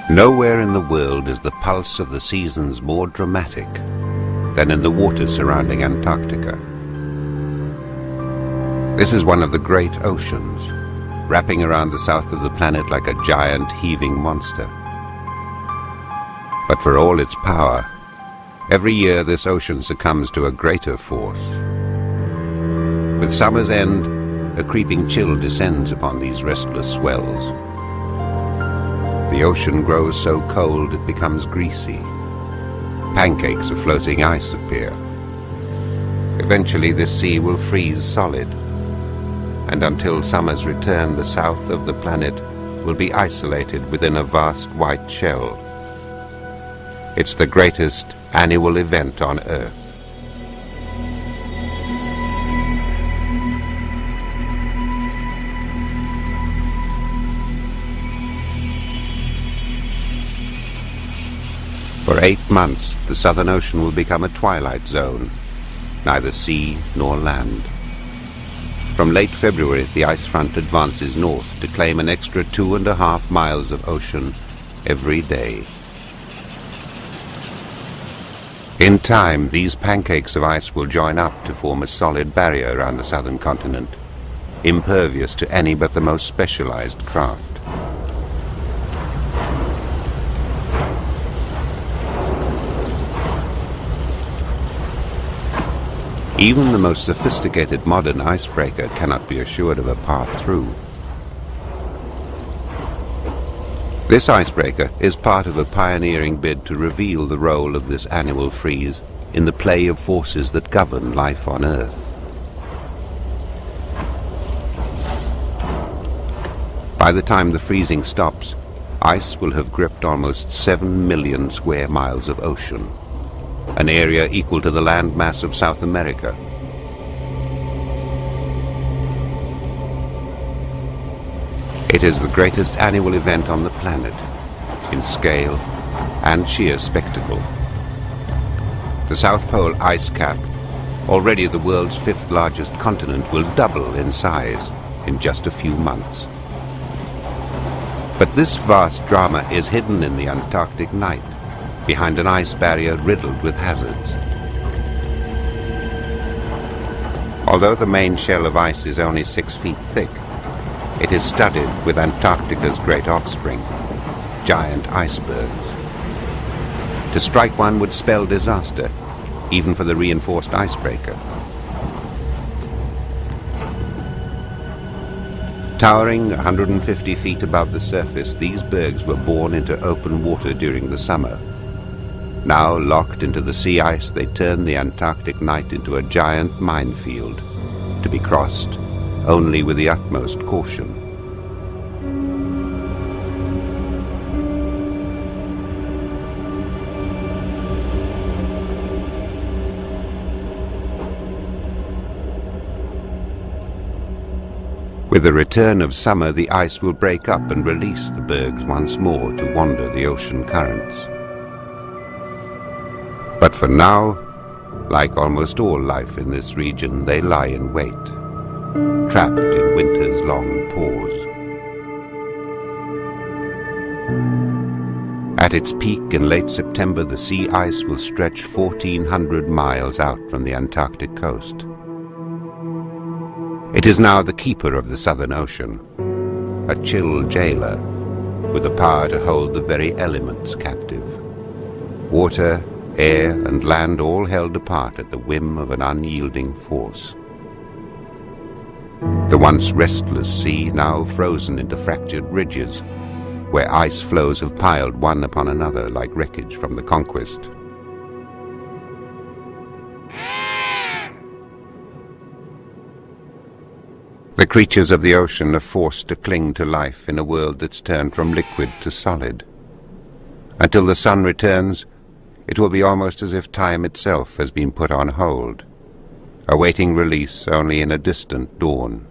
Nowhere in the world is the pulse of the seasons more dramatic than in the water surrounding Antarctica. This is one of the great oceans, wrapping around the south of the planet like a giant heaving monster. But for all its power, every year this ocean succumbs to a greater force. With summer's end, a creeping chill descends upon these restless swells. The ocean grows so cold it becomes greasy. Pancakes of floating ice appear. Eventually this sea will freeze solid, and until summer's return, the south of the planet will be isolated within a vast white shell. It's the greatest annual event on Earth. For 8 months, the Southern Ocean will become a twilight zone, neither sea nor land. From late February, the ice front advances north to claim an extra 2.5 miles of ocean every day. In time, these pancakes of ice will join up to form a solid barrier around the southern continent, impervious to any but the most specialized craft. Even the most sophisticated modern icebreaker cannot be assured of a path through. This icebreaker is part of a pioneering bid to reveal the role of this annual freeze in the play of forces that govern life on Earth. By the time the freezing stops, ice will have gripped almost 7 million square miles of ocean, an area equal to the landmass of South America. It is the greatest annual event on the planet, in scale and sheer spectacle. The South Pole ice cap, already the world's 5th largest continent, will double in size in just a few months. But this vast drama is hidden in the Antarctic night, behind an ice barrier riddled with hazards. Although the main shell of ice is only 6 feet thick, it is studded with Antarctica's great offspring, giant icebergs. To strike one would spell disaster, even for the reinforced icebreaker. Towering 150 feet above the surface, these bergs were born into open water during the summer. Now locked into the sea ice, they turn the Antarctic night into a giant minefield, to be crossed only with the utmost caution. With the return of summer, the ice will break up and release the bergs once more to wander the ocean currents. But for now, like almost all life in this region, they lie in wait, trapped in winter's long pause. At its peak in late September, the sea ice will stretch 1,400 miles out from the Antarctic coast. It is now the keeper of the Southern Ocean, a chill jailer with the power to hold the very elements captive. Water, air and land all held apart at the whim of an unyielding force. The once restless sea now frozen into fractured ridges, where ice floes have piled one upon another like wreckage from the conquest. The creatures of the ocean are forced to cling to life in a world that's turned from liquid to solid. Until the sun returns, it will be almost as if time itself has been put on hold, awaiting release only in a distant dawn.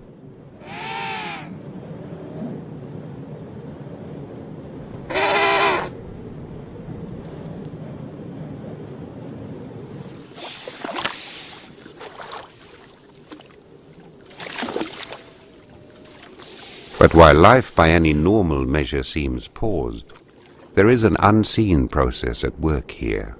But while life by any normal measure seems paused, There is an unseen process at work here.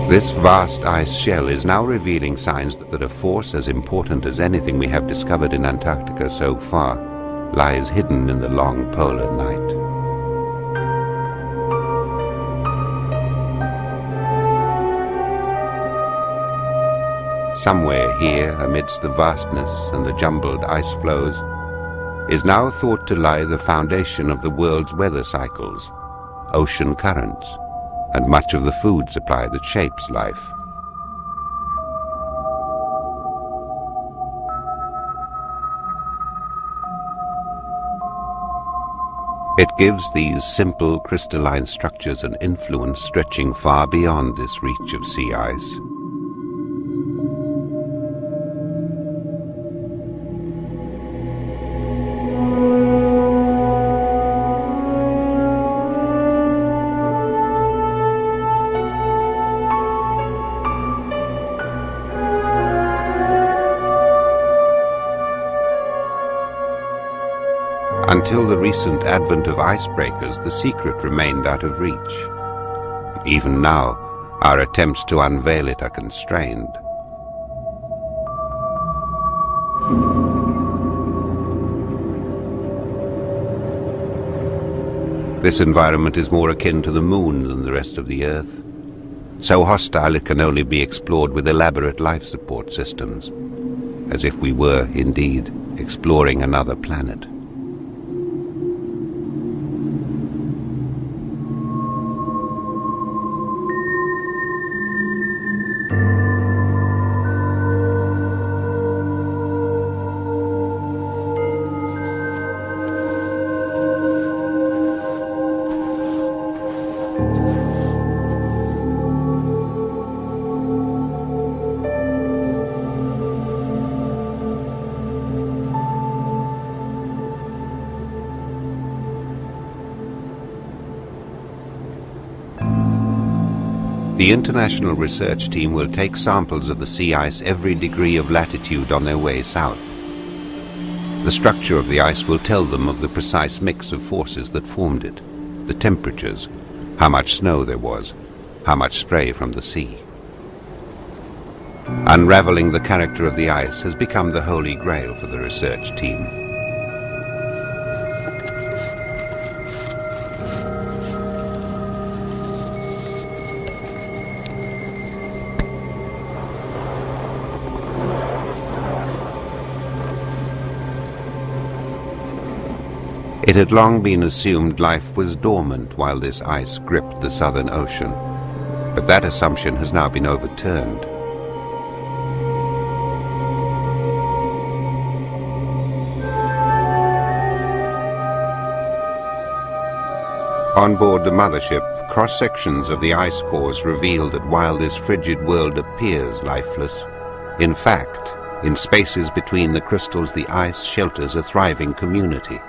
This vast ice shell is now revealing signs that a force as important as anything we have discovered in Antarctica so far lies hidden in the long polar night. Somewhere here, amidst the vastness and the jumbled ice floes, is now thought to lie the foundation of the world's weather cycles, ocean currents, and much of the food supply that shapes life. It gives these simple crystalline structures an influence stretching far beyond this reach of sea ice. Until the recent advent of icebreakers, the secret remained out of reach. Even now, our attempts to unveil it are constrained. This environment is more akin to the moon than the rest of the Earth. So hostile it can only be explored with elaborate life support systems, as if we were, indeed, exploring another planet. The international research team will take samples of the sea ice every degree of latitude on their way south. The structure of the ice will tell them of the precise mix of forces that formed it, the temperatures, how much snow there was, how much spray from the sea. Unraveling the character of the ice has become the holy grail for the research team. It had long been assumed life was dormant while this ice gripped the Southern Ocean, but that assumption has now been overturned. On board the mothership, cross-sections of the ice cores reveal that while this frigid world appears lifeless, in fact, in spaces between the crystals, the ice shelters a thriving community.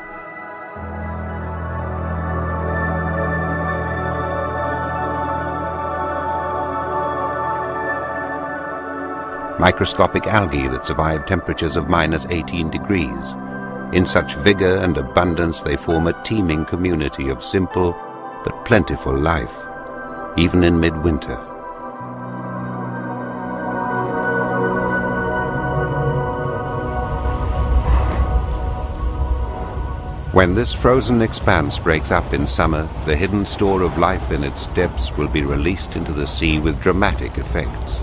Microscopic algae that survive temperatures of -18 degrees. In such vigor and abundance they form a teeming community of simple but plentiful life, even in midwinter. When this frozen expanse breaks up in summer, the hidden store of life in its depths will be released into the sea with dramatic effects.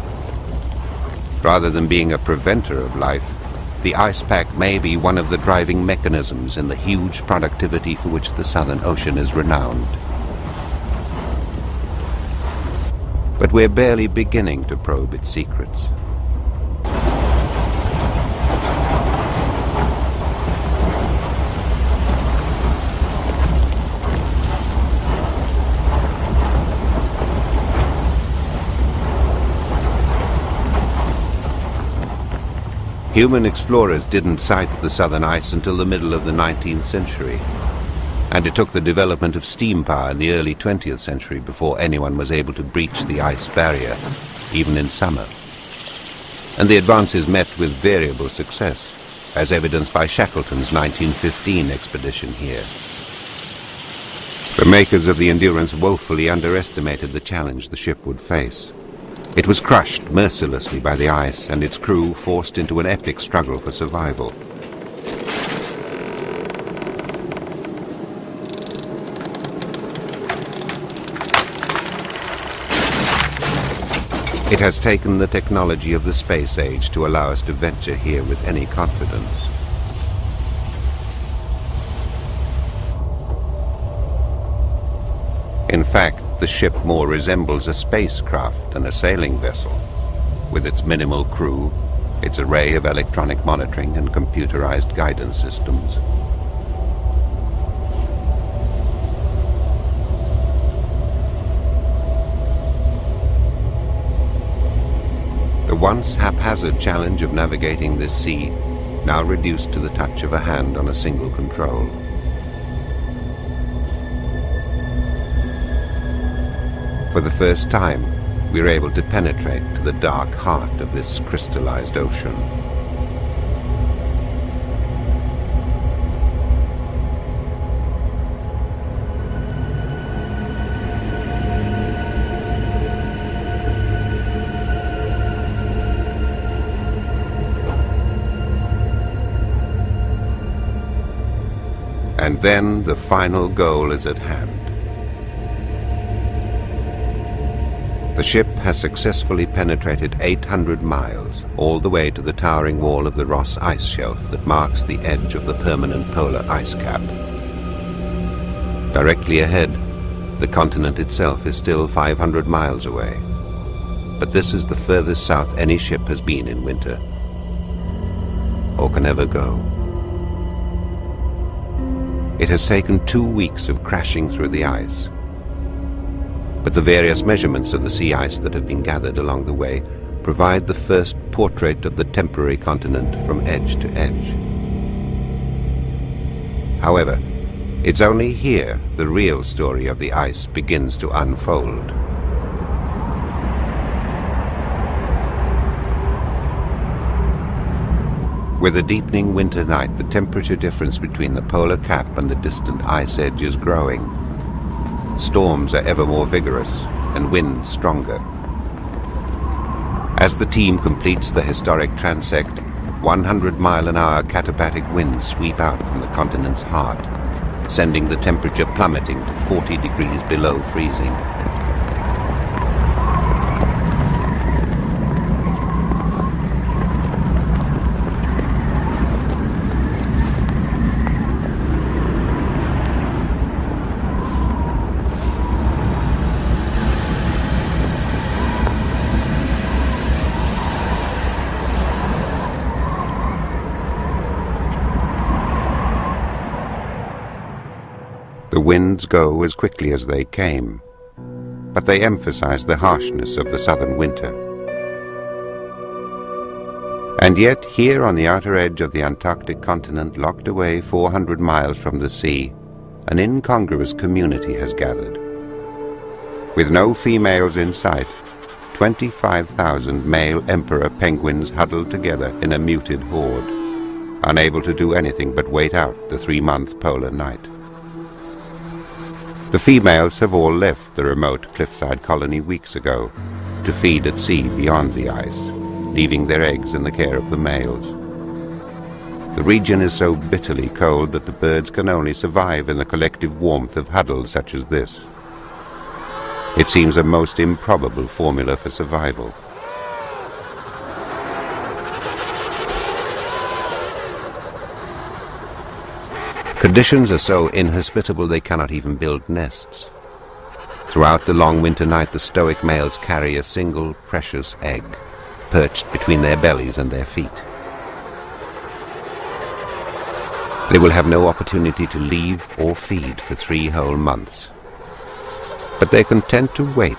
Rather than being a preventer of life, the ice pack may be one of the driving mechanisms in the huge productivity for which the Southern Ocean is renowned. But we're barely beginning to probe its secrets. Human explorers didn't sight the southern ice until the middle of the 19th century, and it took the development of steam power in the early 20th century before anyone was able to breach the ice barrier, even in summer. And the advances met with variable success. as evidenced by Shackleton's 1915 expedition here. The makers of the Endurance woefully underestimated the challenge the ship would face. It was crushed mercilessly by the ice and its crew forced into an epic struggle for survival. It has taken the technology of the space age to allow us to venture here with any confidence. In fact, the ship more resembles a spacecraft than a sailing vessel, with its minimal crew, its array of electronic monitoring and computerized guidance systems. The once haphazard challenge of navigating this sea, now reduced to the touch of a hand on a single control. For the first time, we are able to penetrate to the dark heart of this crystallized ocean. And then the final goal is at hand. The ship has successfully penetrated 800 miles, all the way to the towering wall of the Ross Ice Shelf that marks the edge of the permanent polar ice cap. Directly ahead, the continent itself is still 500 miles away. But this is the furthest south any ship has been in winter, or can ever go. It has taken 2 weeks of crashing through the ice. But the various measurements of the sea ice that have been gathered along the way provide the first portrait of the temporary continent from edge to edge. However, it's only here the real story of the ice begins to unfold. With a deepening winter night, the temperature difference between the polar cap and the distant ice edge is growing. Storms are ever more vigorous and winds stronger. As the team completes the historic transect, 100-mile-an-hour katabatic winds sweep out from the continent's heart, sending the temperature plummeting to 40 degrees below freezing. The winds go as quickly as they came, but they emphasize the harshness of the southern winter. And yet, here on the outer edge of the Antarctic continent, locked away 400 miles from the sea, an incongruous community has gathered. With no females in sight, 25,000 male emperor penguins huddled together in a muted horde, unable to do anything but wait out the 3-month polar night. The females have all left the remote cliffside colony weeks ago to feed at sea beyond the ice, leaving their eggs in the care of the males. The region is so bitterly cold that the birds can only survive in the collective warmth of huddles such as this. It seems a most improbable formula for survival. Conditions are so inhospitable they cannot even build nests. Throughout the long winter night, the stoic males carry a single precious egg, perched between their bellies and their feet. They will have no opportunity to leave or feed for 3 whole months. But they're content to wait,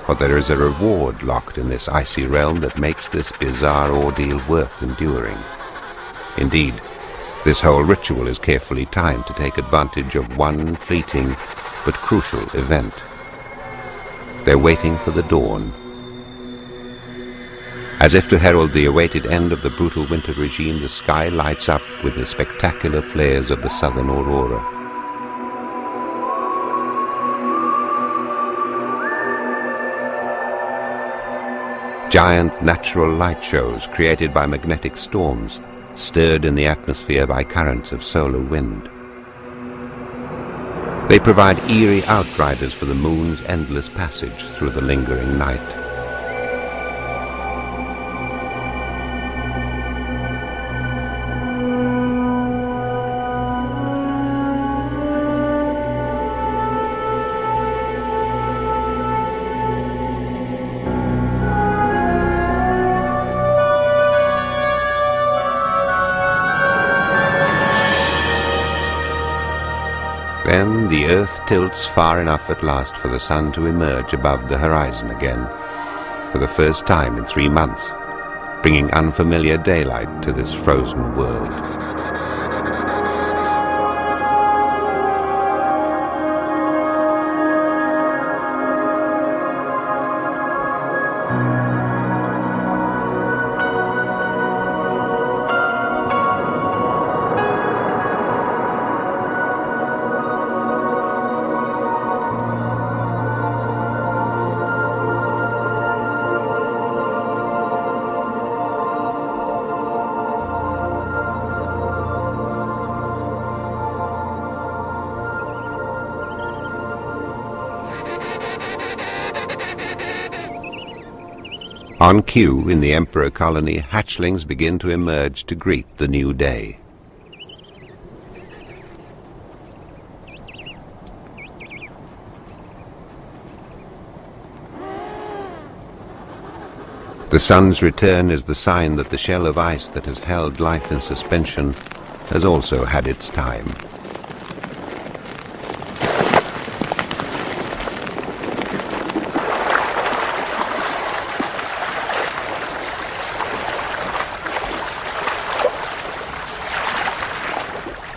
for there is a reward locked in this icy realm that makes this bizarre ordeal worth enduring. Indeed, this whole ritual is carefully timed to take advantage of one fleeting but crucial event. They're waiting for the dawn. As if to herald the awaited end of the brutal winter regime, the sky lights up with the spectacular flares of the southern aurora. Giant natural light shows created by magnetic storms, stirred in the atmosphere by currents of solar wind. They provide eerie outriders for the moon's endless passage through the lingering night. Then the Earth tilts far enough at last for the sun to emerge above the horizon again, for the first time in 3 months, bringing unfamiliar daylight to this frozen world. On cue, in the Emperor colony, hatchlings begin to emerge to greet the new day. The sun's return is the sign that the shell of ice that has held life in suspension has also had its time.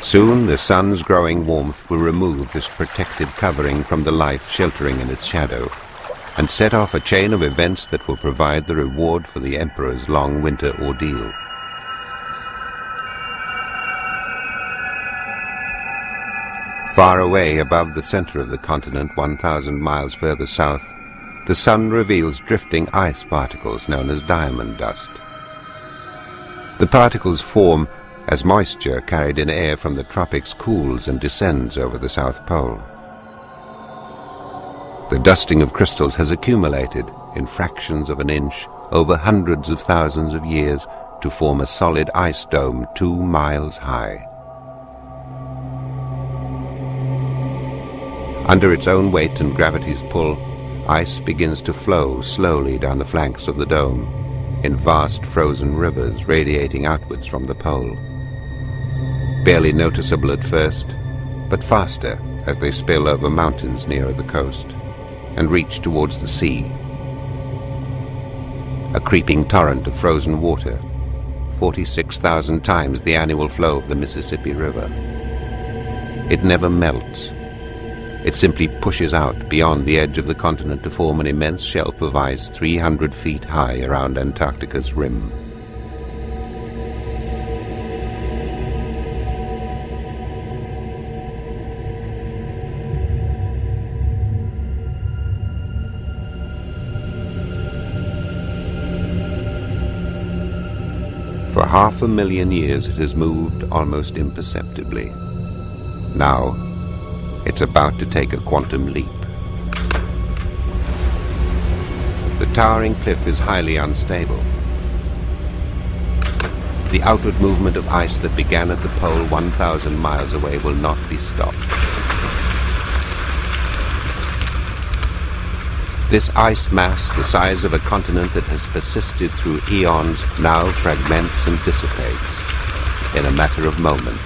Soon the sun's growing warmth will remove this protective covering from the life sheltering in its shadow, and set off a chain of events that will provide the reward for the Emperor's long winter ordeal. Far away above the center of the continent, 1,000 miles further south, the sun reveals drifting ice particles known as diamond dust. The particles form as moisture carried in air from the tropics cools and descends over the South Pole. The dusting of crystals has accumulated in fractions of an inch over hundreds of thousands of years to form a solid ice dome 2 miles high. Under its own weight and gravity's pull, ice begins to flow slowly down the flanks of the dome in vast frozen rivers radiating outwards from the pole. Barely noticeable at first, but faster as they spill over mountains nearer the coast and reach towards the sea. A creeping torrent of frozen water, 46,000 times the annual flow of the Mississippi River. It never melts. It simply pushes out beyond the edge of the continent to form an immense shelf of ice 300 feet high around Antarctica's rim. For 500,000 years it has moved almost imperceptibly. Now, it's about to take a quantum leap. The towering cliff is highly unstable. The outward movement of ice that began at the pole 1,000 miles away will not be stopped. This ice mass, the size of a continent that has persisted through eons, now fragments and dissipates in a matter of moments.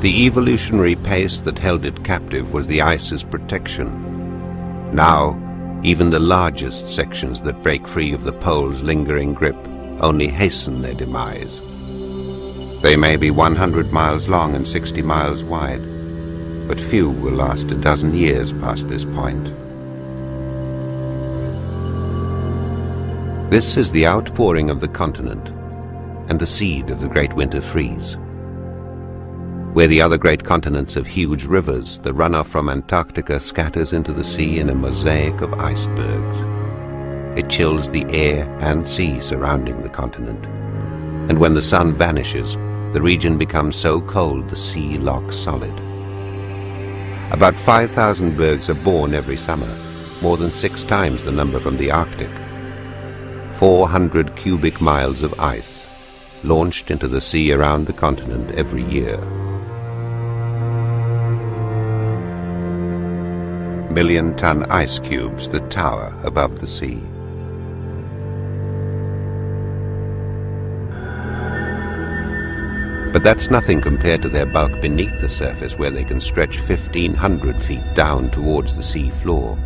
The evolutionary pace that held it captive was the ice's protection. Now, even the largest sections that break free of the pole's lingering grip only hasten their demise. They may be 100 miles long and 60 miles wide, but few will last a dozen years past this point. This is the outpouring of the continent and the seed of the great winter freeze. Where the other great continents have huge rivers, the runoff from Antarctica scatters into the sea in a mosaic of icebergs. It chills the air and sea surrounding the continent, and when the sun vanishes, the region becomes so cold the sea locks solid. About 5,000 bergs are born every summer, more than 6 times the number from the Arctic. 400 cubic miles of ice launched into the sea around the continent every year. Million-ton ice cubes that tower above the sea. But that's nothing compared to their bulk beneath the surface, where they can stretch 1,500 feet down towards the sea floor.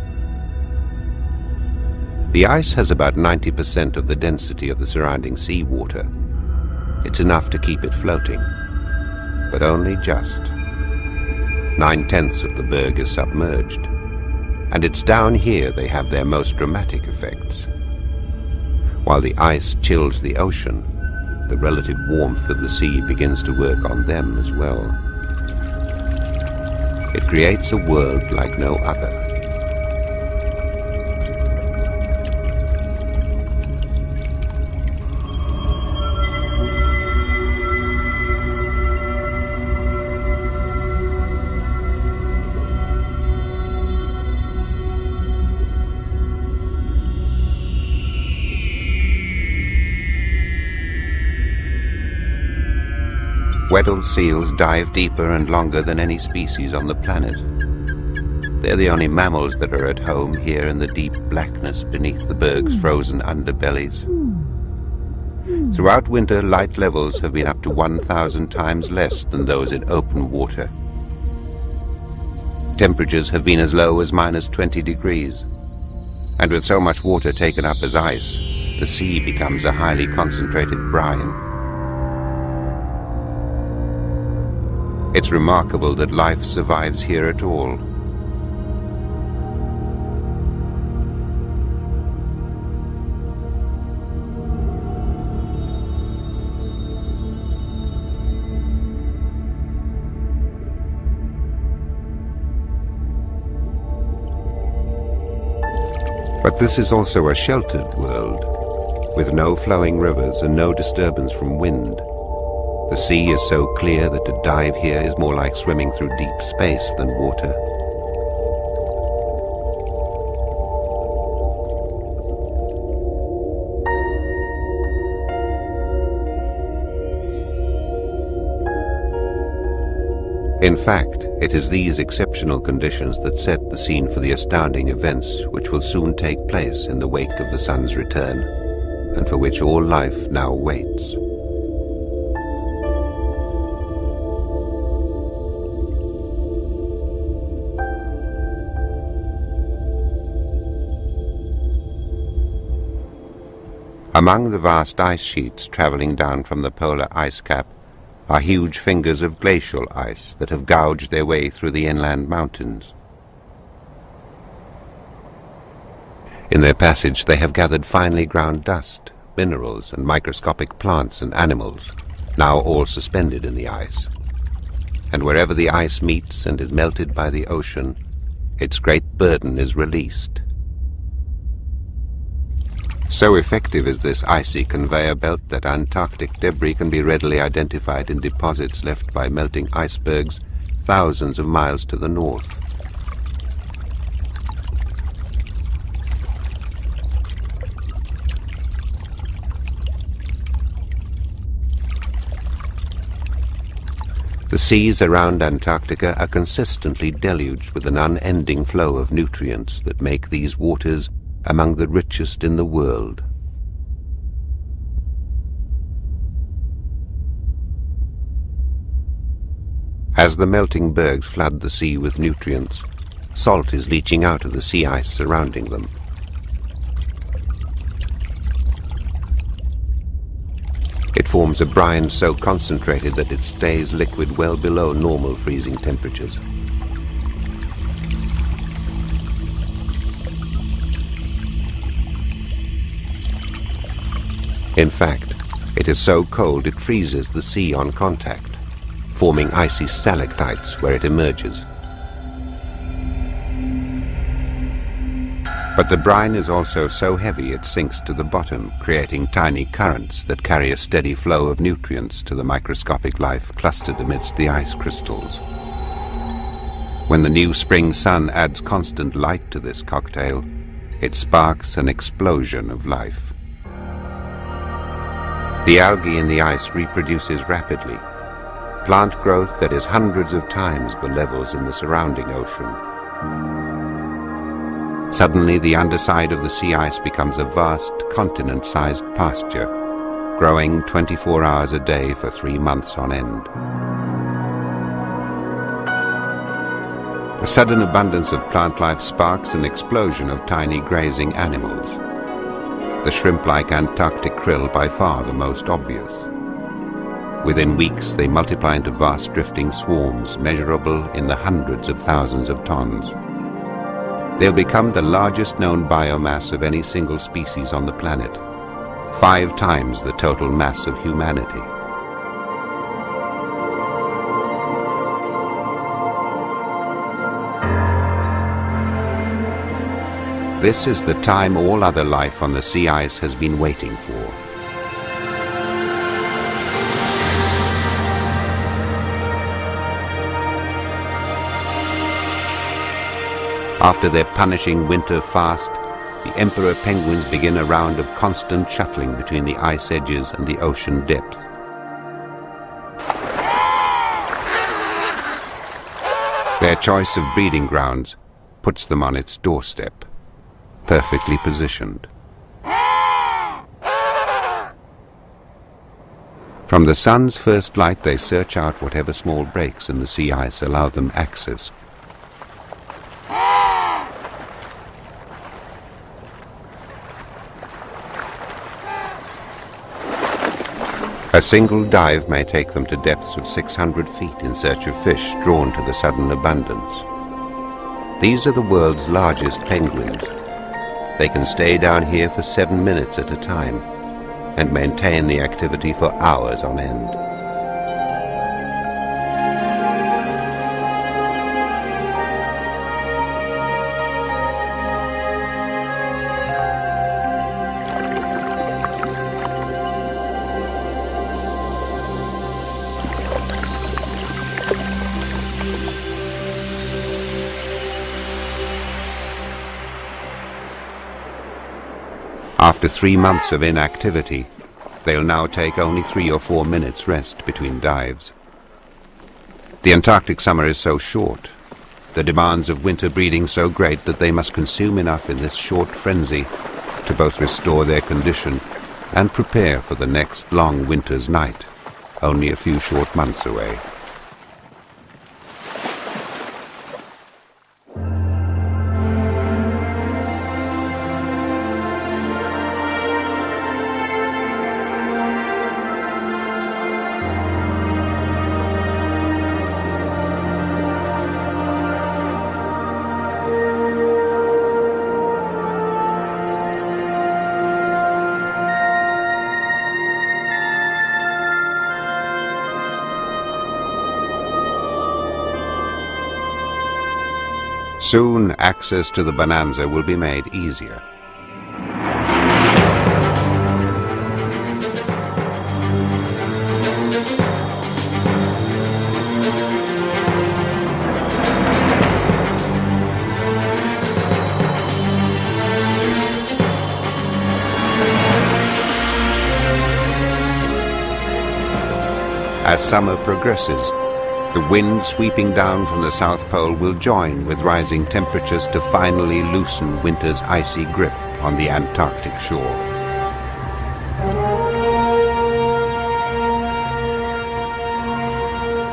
The ice has about 90% of the density of the surrounding seawater. It's enough to keep it floating, but only just. 9/10 of the berg is submerged, and it's down here they have their most dramatic effects. While the ice chills the ocean, the relative warmth of the sea begins to work on them as well. It creates a world like no other. Weddell seals dive deeper and longer than any species on the planet. They're the only mammals that are at home here in the deep blackness beneath the berg's frozen underbellies. Throughout winter, light levels have been up to 1,000 times less than those in open water. Temperatures have been as low as -20 degrees. And with so much water taken up as ice, the sea becomes a highly concentrated brine. It's remarkable that life survives here at all. But this is also a sheltered world, with no flowing rivers and no disturbance from wind. The sea is so clear that to dive here is more like swimming through deep space than water. In fact, it is these exceptional conditions that set the scene for the astounding events which will soon take place in the wake of the sun's return, and for which all life now waits. Among the vast ice sheets traveling down from the polar ice cap are huge fingers of glacial ice that have gouged their way through the inland mountains. In their passage they have gathered finely ground dust, minerals and microscopic plants and animals, now all suspended in the ice. And wherever the ice meets and is melted by the ocean, its great burden is released. So effective is this icy conveyor belt that Antarctic debris can be readily identified in deposits left by melting icebergs thousands of miles to the north. The seas around Antarctica are consistently deluged with an unending flow of nutrients that make these waters among the richest in the world. As the melting bergs flood the sea with nutrients, salt is leaching out of the sea ice surrounding them. It forms a brine so concentrated that it stays liquid well below normal freezing temperatures. In fact, it is so cold it freezes the sea on contact, forming icy stalactites where it emerges. But the brine is also so heavy it sinks to the bottom, creating tiny currents that carry a steady flow of nutrients to the microscopic life clustered amidst the ice crystals. When the new spring sun adds constant light to this cocktail, it sparks an explosion of life. The algae in the ice reproduces rapidly, plant growth that is hundreds of times the levels in the surrounding ocean. Suddenly, the underside of the sea ice becomes a vast continent-sized pasture, growing 24 hours a day for 3 months on end. The sudden abundance of plant life sparks an explosion of tiny grazing animals. The shrimp-like Antarctic krill by far the most obvious. Within weeks, they multiply into vast drifting swarms measurable in the hundreds of thousands of tons. They'll become the largest known biomass of any single species on the planet, 5 times the total mass of humanity. This is the time all other life on the sea ice has been waiting for. After their punishing winter fast, the emperor penguins begin a round of constant shuttling between the ice edges and the ocean depth. Their choice of breeding grounds puts them on its doorstep, perfectly positioned. From the sun's first light, they search out whatever small breaks in the sea ice allow them access. A single dive may take them to depths of 600 feet in search of fish drawn to the sudden abundance. These are the world's largest penguins. They can stay down here for 7 minutes at a time and maintain the activity for hours on end. After 3 months of inactivity, they'll now take only 3 or 4 minutes rest between dives. The Antarctic summer is so short, the demands of winter breeding so great that they must consume enough in this short frenzy to both restore their condition and prepare for the next long winter's night, only a few short months away. Soon, access to the bonanza will be made easier. As summer progresses, the wind sweeping down from the South Pole will join with rising temperatures to finally loosen winter's icy grip on the Antarctic shore.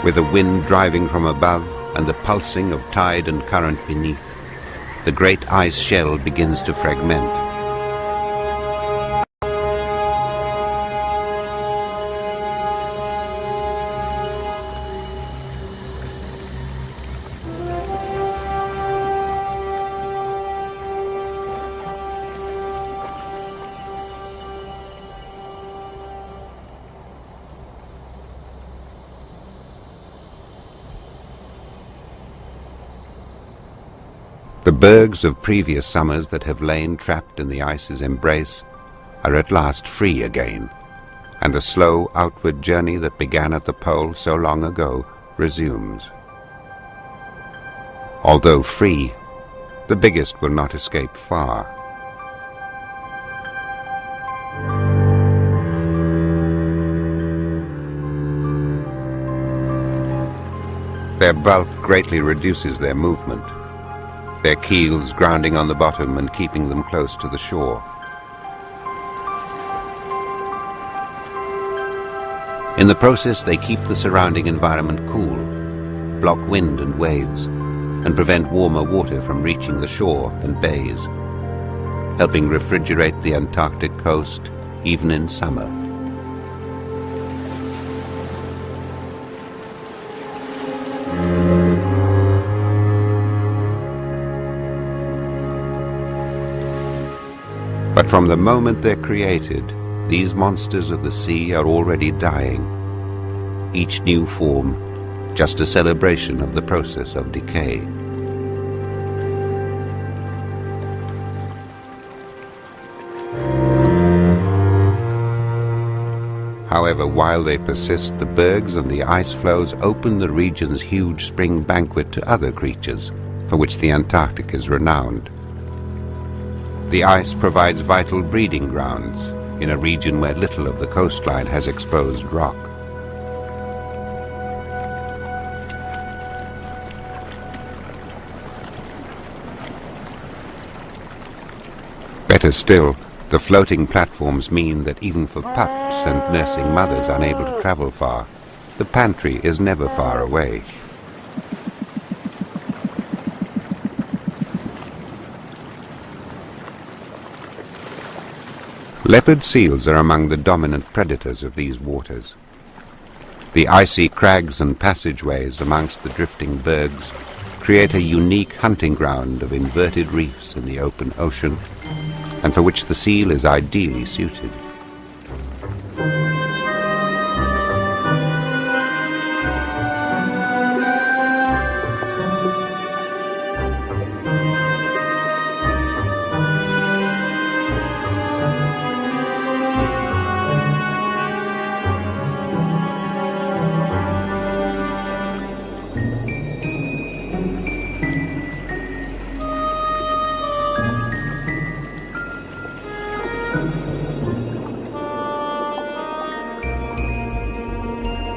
With the wind driving from above and the pulsing of tide and current beneath, the great ice shell begins to fragment. The bergs of previous summers that have lain trapped in the ice's embrace are at last free again, and the slow outward journey that began at the pole so long ago resumes. Although free, the biggest will not escape far. Their bulk greatly reduces their movement, their keels grounding on the bottom and keeping them close to the shore. In the process, they keep the surrounding environment cool, block wind and waves, and prevent warmer water from reaching the shore and bays, helping refrigerate the Antarctic coast even in summer. But from the moment they're created, these monsters of the sea are already dying, each new form just a celebration of the process of decay. However, while they persist, the bergs and the ice floes open the region's huge spring banquet to other creatures, for which the Antarctic is renowned. The ice provides vital breeding grounds in a region where little of the coastline has exposed rock. Better still, the floating platforms mean that even for pups and nursing mothers unable to travel far, the pantry is never far away. Leopard seals are among the dominant predators of these waters. The icy crags and passageways amongst the drifting bergs create a unique hunting ground of inverted reefs in the open ocean, and for which the seal is ideally suited.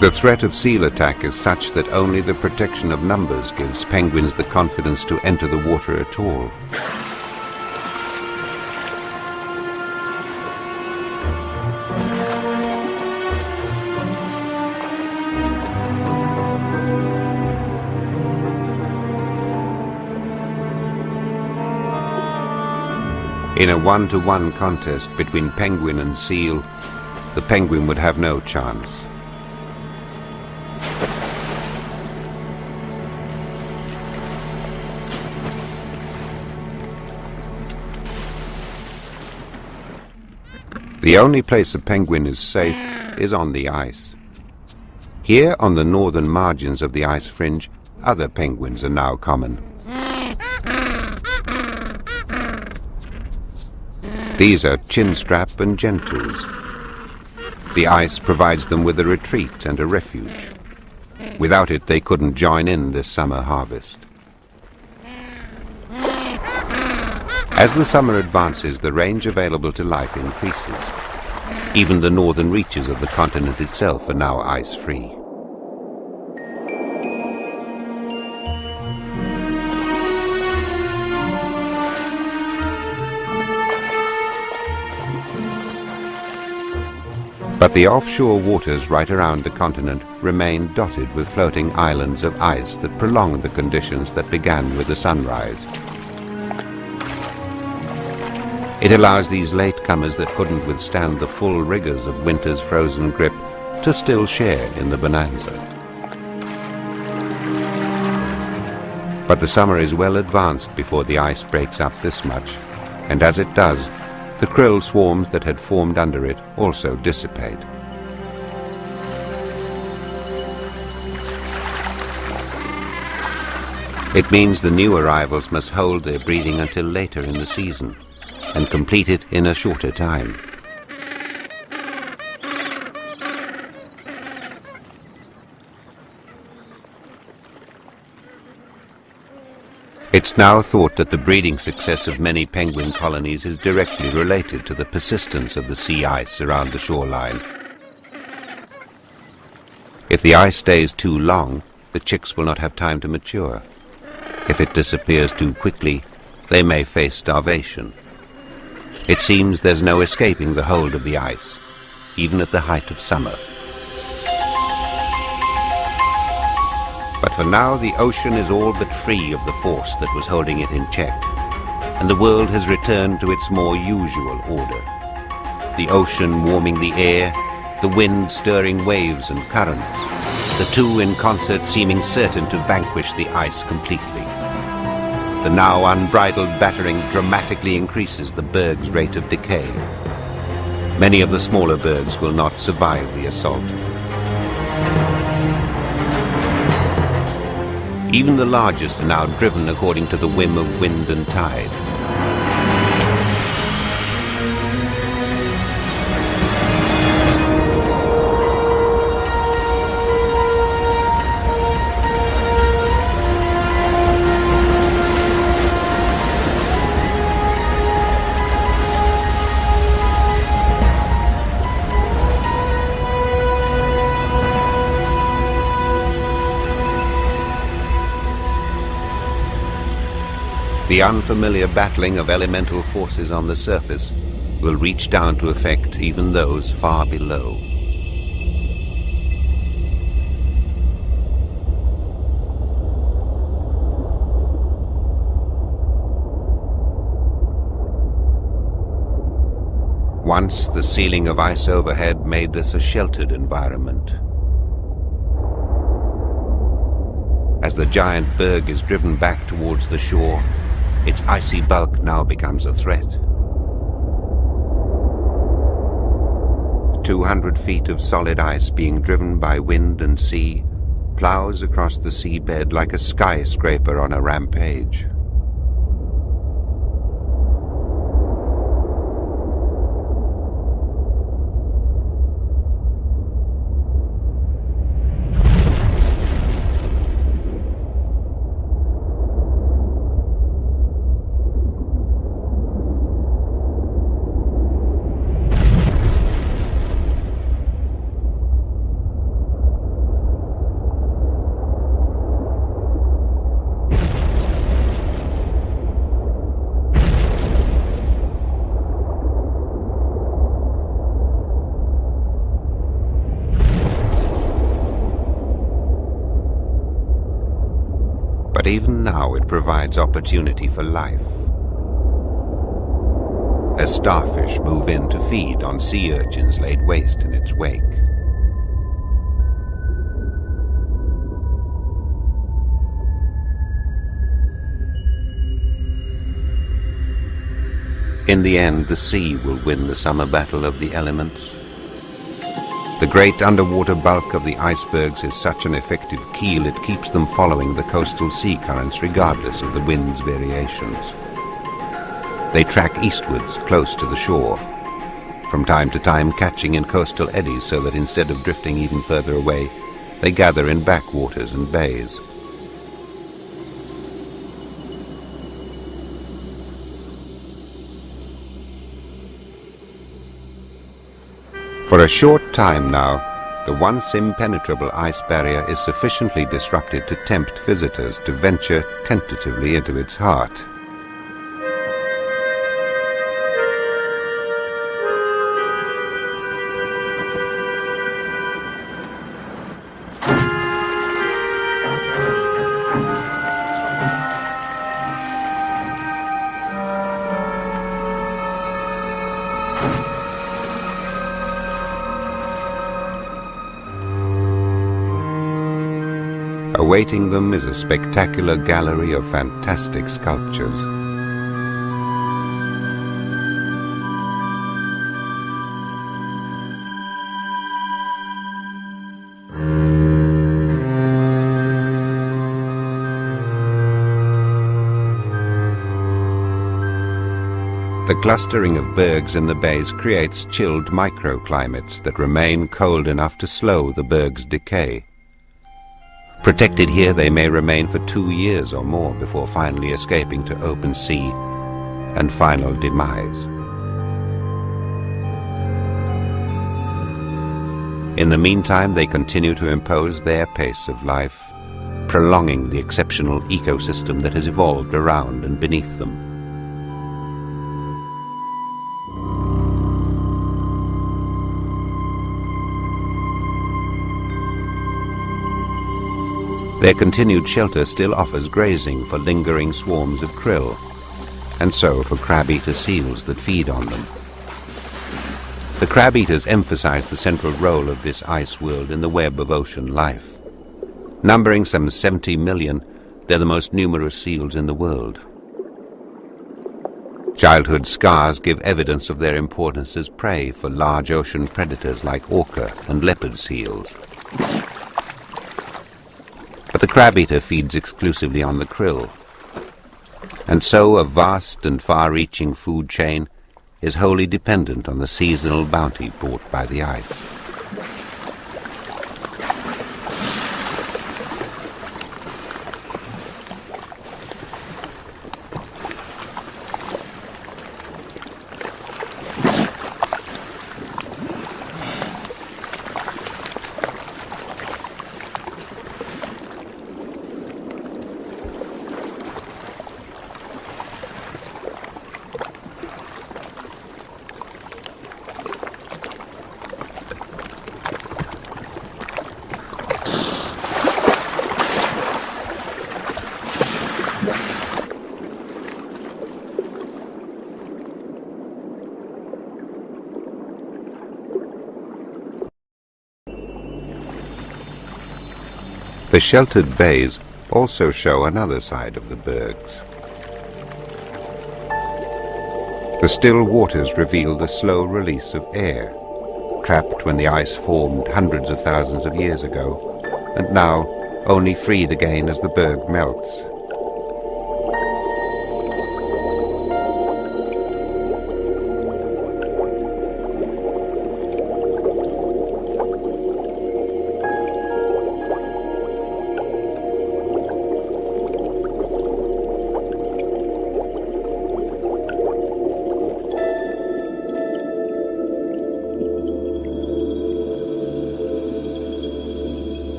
The threat of seal attack is such that only the protection of numbers gives penguins the confidence to enter the water at all. In a one-to-one contest between penguin and seal, the penguin would have no chance. The only place a penguin is safe is on the ice. Here, on the northern margins of the ice fringe, other penguins are now common. These are chinstrap and gentoos. The ice provides them with a retreat and a refuge. Without it, they couldn't join in this summer harvest. As the summer advances, the range available to life increases. Even the northern reaches of the continent itself are now ice-free. But the offshore waters right around the continent remain dotted with floating islands of ice that prolong the conditions that began with the sunrise. It allows these latecomers that couldn't withstand the full rigors of winter's frozen grip to still share in the bonanza. But the summer is well advanced before the ice breaks up this much, and as it does, the krill swarms that had formed under it also dissipate. It means the new arrivals must hold their breeding until later in the season, and complete it in a shorter time. It's now thought that the breeding success of many penguin colonies is directly related to the persistence of the sea ice around the shoreline. If the ice stays too long, the chicks will not have time to mature. If it disappears too quickly, they may face starvation. It seems there's no escaping the hold of the ice, even at the height of summer. But for now, the ocean is all but free of the force that was holding it in check, and the world has returned to its more usual order. The ocean warming the air, the wind stirring waves and currents, the two in concert seeming certain to vanquish the ice completely. The now unbridled battering dramatically increases the berg's rate of decay. Many of the smaller bergs will not survive the assault. Even the largest are now driven according to the whim of wind and tide. The unfamiliar battling of elemental forces on the surface will reach down to affect even those far below. Once the ceiling of ice overhead made this a sheltered environment. As the giant berg is driven back towards the shore, its icy bulk now becomes a threat. 200 feet of solid ice being driven by wind and sea plows across the seabed like a skyscraper on a rampage. But even now it provides opportunity for life. As starfish move in to feed on sea urchins laid waste in its wake. In the end, the sea will win the summer battle of the elements. The great underwater bulk of the icebergs is such an effective keel it keeps them following the coastal sea currents regardless of the wind's variations. They track eastwards close to the shore, from time to time catching in coastal eddies so that instead of drifting even further away, they gather in backwaters and bays. For a short time now, the once impenetrable ice barrier is sufficiently disrupted to tempt visitors to venture tentatively into its heart. Awaiting them is a spectacular gallery of fantastic sculptures. The clustering of bergs in the bays creates chilled microclimates that remain cold enough to slow the berg's decay. Protected here, they may remain for 2 years or more before finally escaping to open sea and final demise. In the meantime, they continue to impose their pace of life, prolonging the exceptional ecosystem that has evolved around and beneath them. Their continued shelter still offers grazing for lingering swarms of krill, and so for crab-eater seals that feed on them. The crab-eaters emphasize the central role of this ice world in the web of ocean life. Numbering some 70 million, they're the most numerous seals in the world. Childhood scars give evidence of their importance as prey for large ocean predators like orca and leopard seals. But the crab-eater feeds exclusively on the krill, and so a vast and far-reaching food chain is wholly dependent on the seasonal bounty brought by the ice. The sheltered bays also show another side of the bergs. The still waters reveal the slow release of air, trapped when the ice formed hundreds of thousands of years ago, and now only freed again as the berg melts.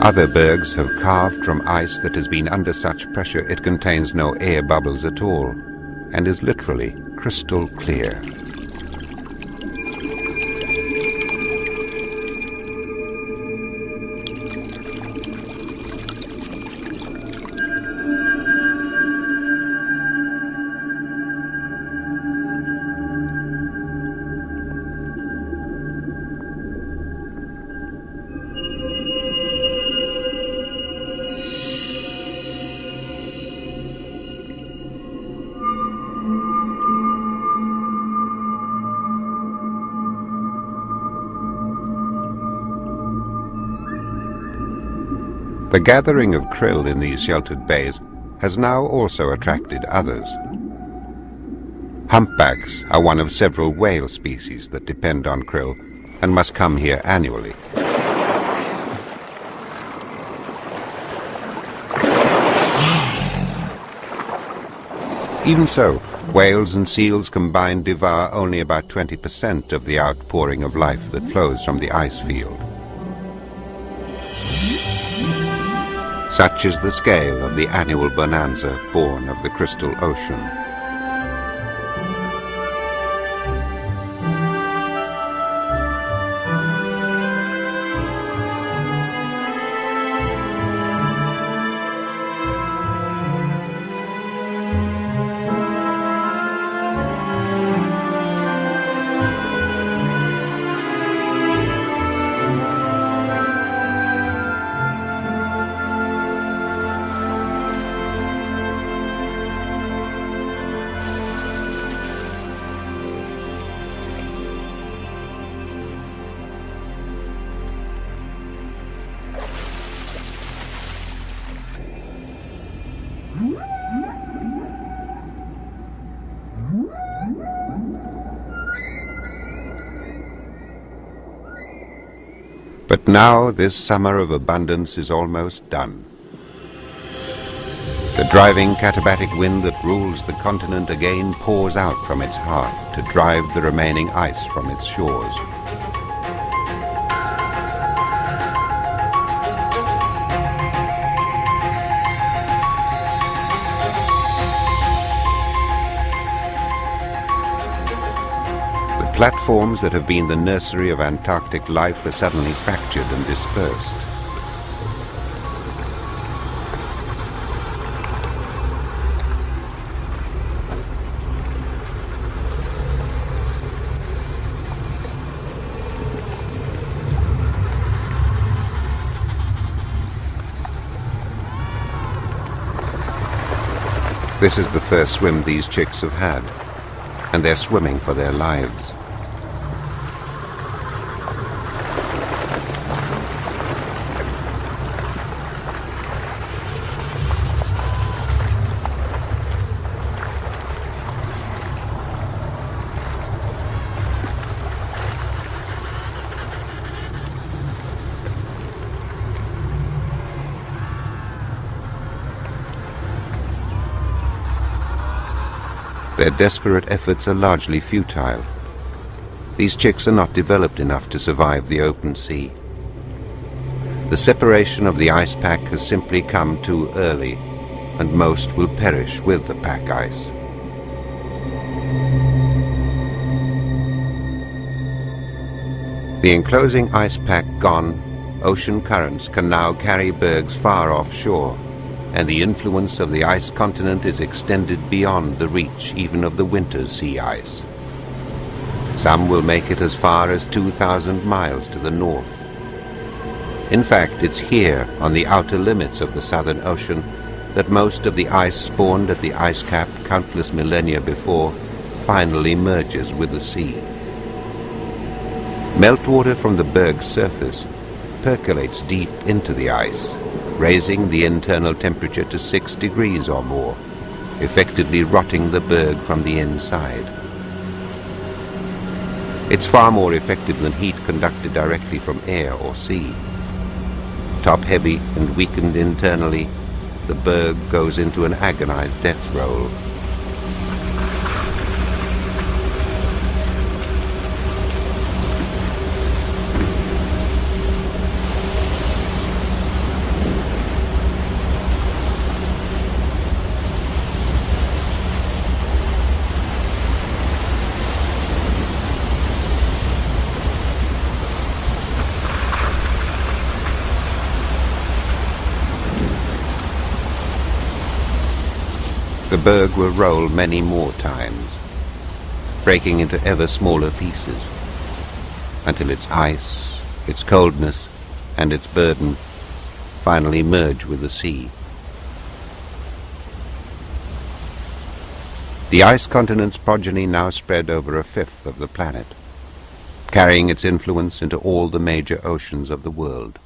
Other bergs have carved from ice that has been under such pressure it contains no air bubbles at all, and is literally crystal clear. The gathering of krill in these sheltered bays has now also attracted others. Humpbacks are one of several whale species that depend on krill and must come here annually. Even so, whales and seals combined devour only about 20% of the outpouring of life that flows from the ice field. Such is the scale of the annual bonanza born of the crystal ocean. But now this summer of abundance is almost done. The driving katabatic wind that rules the continent again pours out from its heart to drive the remaining ice from its shores. The platforms that have been the nursery of Antarctic life are suddenly fractured and dispersed. This is the first swim these chicks have had, and they're swimming for their lives. Their desperate efforts are largely futile. These chicks are not developed enough to survive the open sea. The separation of the ice pack has simply come too early, and most will perish with the pack ice. The enclosing ice pack gone, ocean currents can now carry bergs far offshore, and the influence of the ice continent is extended beyond the reach even of the winter sea ice. Some will make it as far as 2,000 miles to the north. In fact, it's here, on the outer limits of the Southern Ocean, that most of the ice spawned at the ice cap countless millennia before finally merges with the sea. Meltwater from the berg's surface percolates deep into the ice, raising the internal temperature to 6 degrees or more, effectively rotting the berg from the inside. It's far more effective than heat conducted directly from air or sea. Top-heavy and weakened internally, the berg goes into an agonized death roll. The berg will roll many more times, breaking into ever smaller pieces, until its ice, its coldness, and its burden finally merge with the sea. The ice continent's progeny now spread over a fifth of the planet, carrying its influence into all the major oceans of the world.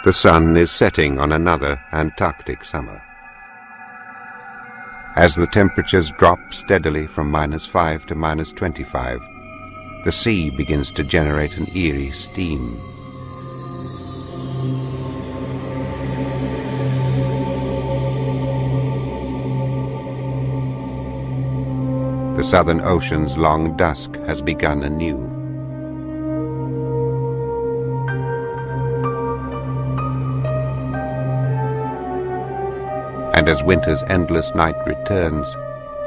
The sun is setting on another Antarctic summer. As the temperatures drop steadily from -5 to -25, the sea begins to generate an eerie steam. The Southern Ocean's long dusk has begun anew. And as winter's endless night returns,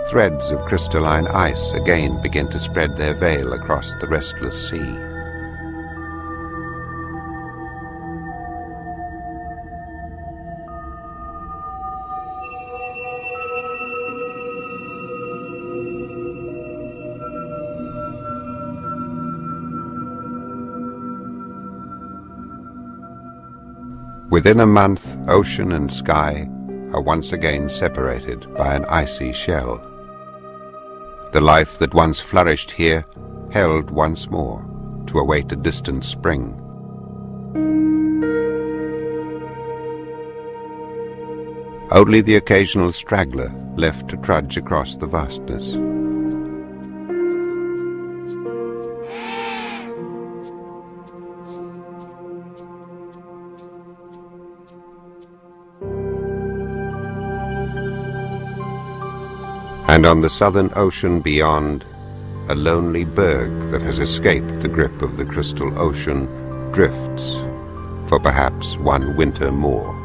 threads of crystalline ice again begin to spread their veil across the restless sea. Within a month, ocean and sky are once again separated by an icy shell. The life that once flourished here held once more to await a distant spring. only the occasional straggler left to trudge across the vastness. And on the southern ocean beyond, a lonely berg that has escaped the grip of the crystal ocean drifts for perhaps one winter more.